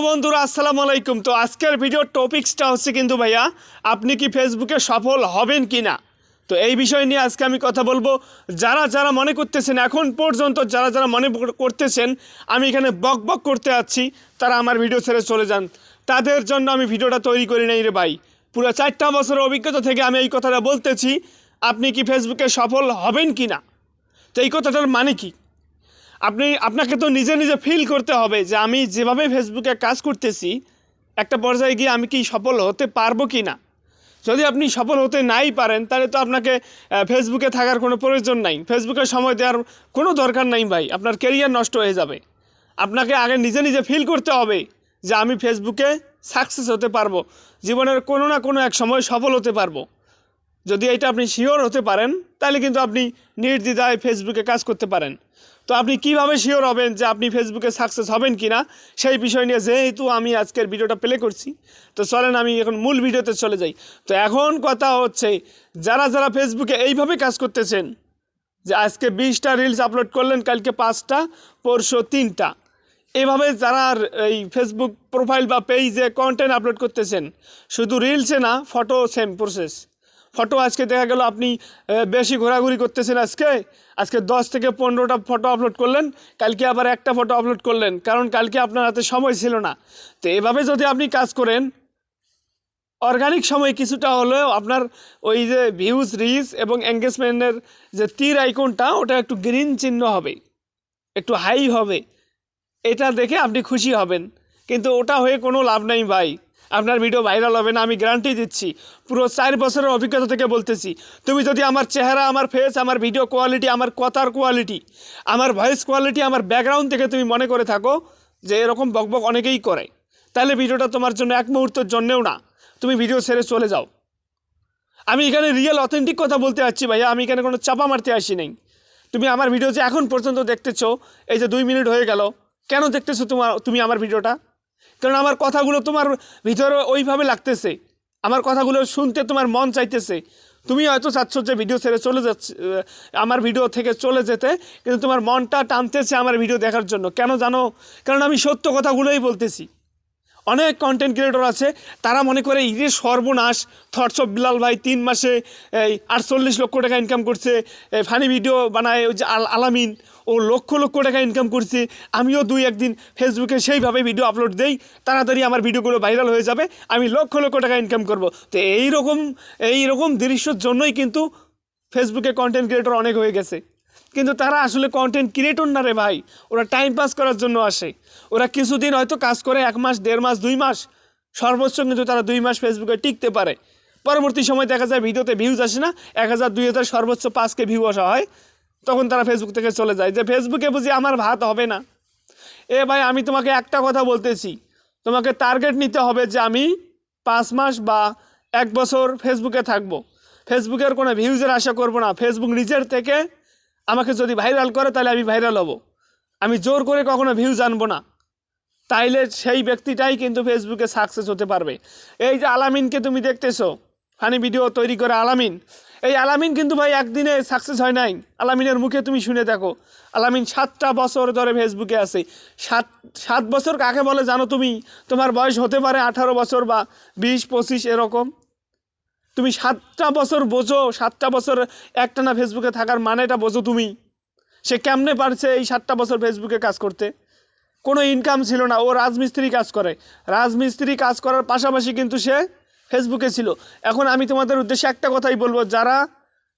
বন্ধুরা আসসালামু আলাইকুম। তো আজকের ভিডিওর টপিকসটা হচ্ছে কিন্তু ভাইয়া আপনি কি ফেসবুকে সফল হবেন কি না। তো এই বিষয় নিয়ে আজকে আমি কথা বলবো। যারা যারা মনে করতেছেন এখন পর্যন্ত যারা মনে করতেছেন আমি এখানে বক বক করতে যাচ্ছি, তারা আমার ভিডিও ছেড়ে চলে যান। তাদের জন্য আমি ভিডিওটা তৈরি করি নাই রে ভাই। পুরো 4টা বছরের অভিজ্ঞতা থেকে আমি এই কথাটা বলতেছি, আপনি কি ফেসবুকে সফল হবেন কি না। তো এই কথাটার মানে কি, আপনাকে তো নিজে নিজে ফিল করতে হবে যে আমি যেভাবে ফেসবুকে কাজ করতেছি একটা পর্যায়ে গিয়ে আমি কি সফল হতে পারবো কি না। যদি আপনি সফল হতে নাই পারেন তাহলে তো আপনাকে ফেসবুকে থাকার কোনো প্রয়োজন নাই, ফেসবুকে সময় দেওয়ার কোনো দরকার নাই ভাই, আপনার ক্যারিয়ার নষ্ট হয়ে যাবে। আপনাকে আগে নিজে নিজে ফিল করতে হবে যে আমি ফেসবুকে সাকসেস হতে পারবো, জীবনের কোনো না কোনো এক সময় সফল হতে পারবো। যদি এটা আপনি শিওর হতে পারেন তাহলে কিন্তু আপনি নির্দ্বিধায় ফেসবুকে কাজ করতে পারেন। তো আপনি কিভাবে শিওর হবেন যে আপনি ফেসবুকে সাকসেস হবেন কি না, সেই বিষয় নিয়ে যেহেতু আমি আজকের ভিডিওটা প্লে করছি, তো চলেন আমি এখন মূল ভিডিওতে চলে যাই। তো এখন কথা হচ্ছে যারা ফেসবুকে এইভাবে কাজ করতেছেন যে আজকে 20টা রিলস আপলোড করলেন, কালকে 5টা, পরশু 3টা, এভাবে যারা এই ফেসবুক প্রোফাইল বা পেজে কন্টেন্ট আপলোড করতেছেন, শুধু রিলসে না, ফটো সেম প্রসেস। ফটো আজকে দেখা গেল আপনি বেশি ঘোরাঘুরি করতেছেন, আজকে 10 থেকে 15টা ফটো আপলোড করলেন, কালকে আবার একটা ফটো আপলোড করলেন, কারণ কালকে আপনার হাতে সময় ছিল না। তো এভাবে যদি আপনি কাজ করেন, অর্গানিক সময় কিছুটা হলেও আপনার ওই যে ভিউজ, রিচ এবং এঙ্গেজমেন্টের যে তীর আইকনটা, ওটা একটু গ্রিন চিহ্ন হবে, একটু হাই হবে, এটা দেখে আপনি খুশি হবেন। কিন্তু ওটা হয়ে কোনো লাভ নাই ভাই, আপনার ভিডিও ভাইরাল হবে না, আমি গ্যারান্টি দিচ্ছি। পুরো 4 বছরের অভিজ্ঞতা থেকে বলতেছি। তুমি যদি আমার চেহারা, আমার ফেস, আমার ভিডিও কোয়ালিটি, আমার কথার কোয়ালিটি, আমার ভয়েস কোয়ালিটি, আমার ব্যাকগ্রাউন্ড থেকে তুমি মনে করে থাকো যে এরকম বকবক অনেকেই করে, তাহলে ভিডিওটা তোমার জন্য এক মুহূর্তের জন্যেও না, তুমি ভিডিও ছেড়ে চলে যাও। আমি এখানে রিয়েল অথেন্টিক কথা বলতে আসছি ভাইয়া, আমি এখানে কোনো চাপা মারতে আসি নাই। তুমি আমার ভিডিও যে এখন পর্যন্ত দেখতেছো, এই যে 2 মিনিট হয়ে গেল, কেন দেখতেছো তুমি আমার ভিডিওটা? কারণ আমার কথাগুলো তোমার ভিতরে ওইভাবে লাগতেছে, আমার কথাগুলো শুনতে তোমার মন চাইতেছে। তুমি হয়তো চাচ্ছ যে ভিডিও ছেড়ে চলে যাচ্ছে, আমার ভিডিও থেকে চলে যেতে, কিন্তু তোমার মনটা টানতেছে আমার ভিডিও দেখার জন্য। কেন জানো? কারণ আমি সত্য কথাগুলোই বলতেছি। অনেক কন্টেন্ট ক্রিয়েটর আছে, তারা মনে করে ইরে সর্বনাশ, থটস অফ বিলাল ভাই 3 মাসে এই 48 লক্ষ টাকা ইনকাম করছে, ফানি ভিডিও বানায়, ওই যে আলামিন ও লক্ষ লক্ষ টাকা ইনকাম করছে, আমিও 2-1 দিন ফেসবুকে সেইভাবে ভিডিও আপলোড দেই, তাড়াতাড়ি আমার ভিডিওগুলো ভাইরাল হয়ে যাবে, আমি লক্ষ লক্ষ টাকা ইনকাম করব। তো এইরকম দৃশ্যর জন্যই কিন্তু ফেসবুকে কন্টেন্ট ক্রিয়েটর অনেক হয়ে গেছে। কিন্তু তারা আসলে কন্টেন্ট ক্রিয়েটর না রে ভাই, ওরা টাইম পাস করার জন্য আসে। ওরা কিছুদিন হয়তো কাজ করে, 1 মাস, 1.5 মাস, 2 মাস, সর্বোচ্চ কিন্তু তারা 2 মাস ফেসবুকে টিকতে পারে। পরবর্তী সময় দেখা যায় ভিডিওতে ভিউজ আসে না, 1000, 2000, সর্বোচ্চ 5K ভিউ আসা হয়, তখন তারা ফেসবুক থেকে চলে যায়, যে ফেসবুকে বুঝি আমার ভাত হবে না। এ ভাই, আমি তোমাকে একটা কথা বলতেছি, তোমাকে টার্গেট নিতে হবে যে আমি 5 মাস বা 1 বছর ফেসবুকে থাকবো। ফেসবুকের কোনো ভিউজের আশা করব না, ফেসবুক নিজের থেকে আমাকে যদি ভাইরাল করে তাহলে আমি ভাইরাল হব, আমি জোর করে কখনো ভিউজ আনবো না। তাইলে সেই ব্যক্তিটাই কিন্তু ফেসবুকে সাকসেস হতে পারবে। এই যে আলামিনকে তুমি দেখতেছো, ফানি ভিডিও তৈরি করে আলামিন, এই আলামিন কিন্তু ভাই একদিনে সাকসেস হয় নাই। আলামিনের মুখে তুমি শুনে দেখো, আলামিন 7টা বছর ধরে ফেসবুকে আছে। 7 বছর কাকে বলে জানো তুমি? তোমার বয়স হতে পারে 18 বছর বা 20-25 এরকম। তুমি 7টা বছর বোঝো, 7টা বছর একটানা ফেসবুকে থাকার মানেটা বোঝো তুমি। সে কেমনে পারছে এই 7টা বছর ফেসবুকে কাজ করতে? কোনো ইনকাম ছিল না, ও রাজমিস্ত্রি কাজ করে, রাজমিস্ত্রি কাজ করার পাশাপাশি কিন্তু সে ফেসবুকে ছিল। এখন আমি তোমাদের উদ্দেশ্যে একটা কথাই বলবো, যারা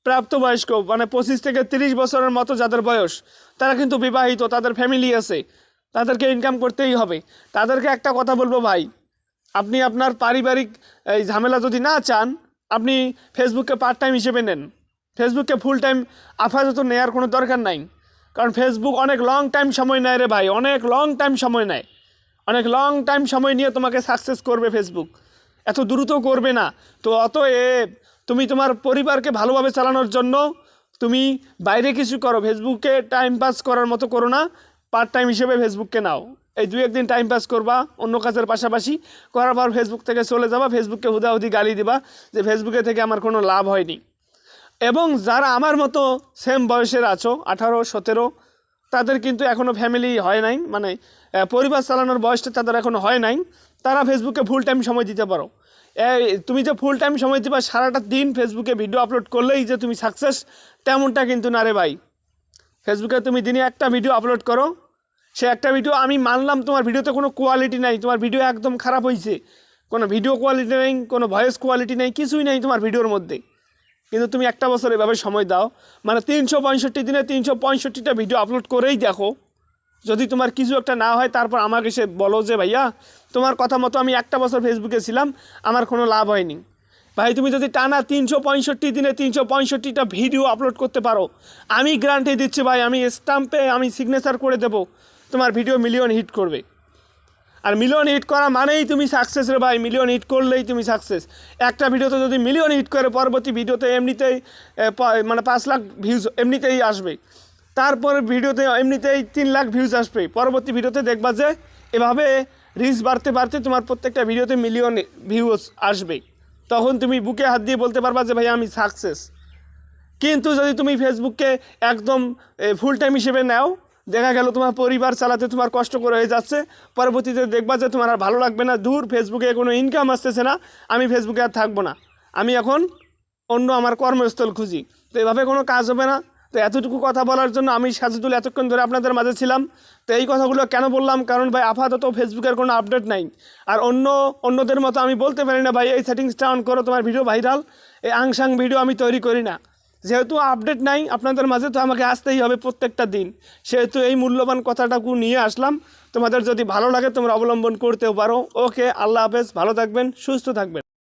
প্রাপ্তবয়স্ক, মানে 25 থেকে 30 বছরের মতো যাদের বয়স, তারা কিন্তু বিবাহিত, তাদের ফ্যামিলি আছে, তাদেরকে ইনকাম করতেই হবে। তাদেরকে একটা কথা বলবো ভাই, আপনি আপনার পারিবারিক এই ঝামেলা যদি না চান, আপনি ফেসবুককে পার্ট টাইম হিসেবে নেন। ফেসবুককে ফুল টাইম আপাতত নেওয়ার কোনো দরকার নাই, কারণ ফেসবুক অনেক লং টাইম সময় নেয় রে ভাই, অনেক লং টাইম সময় নেয়, অনেক লং টাইম সময় নিয়ে তোমাকে সাকসেস করবে ফেসবুক, এত দ্রুত করবে না। তো অতএব তুমি তোমার পরিবারকে ভালোভাবে চালানোর জন্য তুমি বাইরে কিছু করো, ফেসবুকে টাইম পাস করার মতো করো না, পার্ট টাইম হিসেবে ফেসবুককে নাও। এই 2-1 দিন টাইম পাস করবা অন্য কাজের পাশাপাশি, করার পর ফেসবুক থেকে চলে যাবা, ফেসবুককে হুদাহুদি গালি দিবা যে ফেসবুকে থেকে আমার কোনো লাভ হয়নি। এবং যারা আমার মতো সেম বয়সের আছো, 18, 17, তাদের কিন্তু এখনও ফ্যামিলি হয় নাই, মানে পরিবার চালানোর বয়সটা তাদের এখনও হয় নাই, তারা ফেসবুকে ফুল টাইম সময় দিতে পারো। তুমি যে ফুল টাইম সময় দিবা সারাটা দিন ফেসবুকে ভিডিও আপলোড করলেই যে তুমি সাকসেস, তেমনটা কিন্তু না রে ভাই। ফেসবুকে তুমি দিনে একটা ভিডিও আপলোড করো, সে একটা ভিডিও, আমি মানলাম তোমার ভিডিওতে কোনো কোয়ালিটি নাই, তোমার ভিডিও একদম খারাপ হয়েছে, কোনো ভিডিও কোয়ালিটি নেই, কোনো ভয়েস কোয়ালিটি নেই, কিছুই নেই তোমার ভিডিওর মধ্যে, কিন্তু তুমি একটা বছর এভাবে সময় দাও, মানে 365 দিনে 365টা ভিডিও আপলোড করেই দেখো, যদি তোমার কিছু একটা না হয় তারপর আমাকে সে বলো যে ভাইয়া তোমার কথা মতো আমি একটা বছর ফেসবুকে ছিলাম, আমার কোনো লাভ হয়নি। ভাই তুমি যদি টানা 365 দিনে 365টা ভিডিও আপলোড করতে পারো, আমি গ্যারান্টি দিচ্ছি ভাই, আমি স্টাম্পে আমি সিগনেচার করে দেব, তোমার ভিডিও মিলিয়ন হিট করবে। আর মিলিয়ন হিট করা মানেই তুমি সাকসেস রে ভাই, মিলিয়ন হিট করলেই তুমি সাকসেস। একটা ভিডিওতে যদি মিলিয়ন হিট করে পরবর্তী ভিডিওতে এমনিতেই মানে 5 লাখ ভিউজ এমনিতেই আসবে, তারপর ভিডিওতে এমনিতেই 3 লাখ ভিউজ আসবে, পরবর্তী ভিডিওতে দেখবা যে এভাবে রিচ বাড়তে বাড়তে তোমার প্রত্যেকটা ভিডিওতে মিলিয়ন ভিউজ আসবে, তখন তুমি বুকে হাত দিয়ে বলতে পারবা যে ভাই আমি সাকসেস। কিন্তু যদি তুমি ফেসবুককে একদম ফুল টাইম হিসেবে নাও, দেখা গেল তোমার পরিবার চালাতে তোমার কষ্ট করে হয়ে যাচ্ছে, পরবর্তীতে দেখবা যে তোমার আর ভালো লাগবে না, দূর ফেসবুকে কোনো ইনকাম আসতেছে না, আমি ফেসবুকে আর থাকবো না, আমি এখন অন্য আমার কর্মস্থল খুঁজি। তো এভাবে কোনো কাজ হবে না। তো এতটুকু কথা বলার জন্য আমি সাজিদুল এতক্ষণ ধরে আপনাদের মাঝে ছিলাম। তো এই কথাগুলো কেন বললাম, কারণ ভাই আপাতত ফেসবুকের কোনো আপডেট নাই, আর অন্যদের মতো আমি বলতে পারি না ভাই এই সেটিংসটা অন করো তোমার ভিডিও ভাইরাল, এই আংশাং ভিডিও আমি তৈরি করি না। যেহেতু আপডেট নাই আপনাদের মাঝে, তো আমাকে আসতেই হবে প্রত্যেকটা দিন, সেহেতু এই মূল্যবান কথাটাকু নিয়ে আসলাম। তোমাদের যদি ভালো লাগে তোমরা অবলম্বন করতেও পারো। ওকে, আল্লাহ হাফেজ, ভালো থাকবেন, সুস্থ থাকবেন।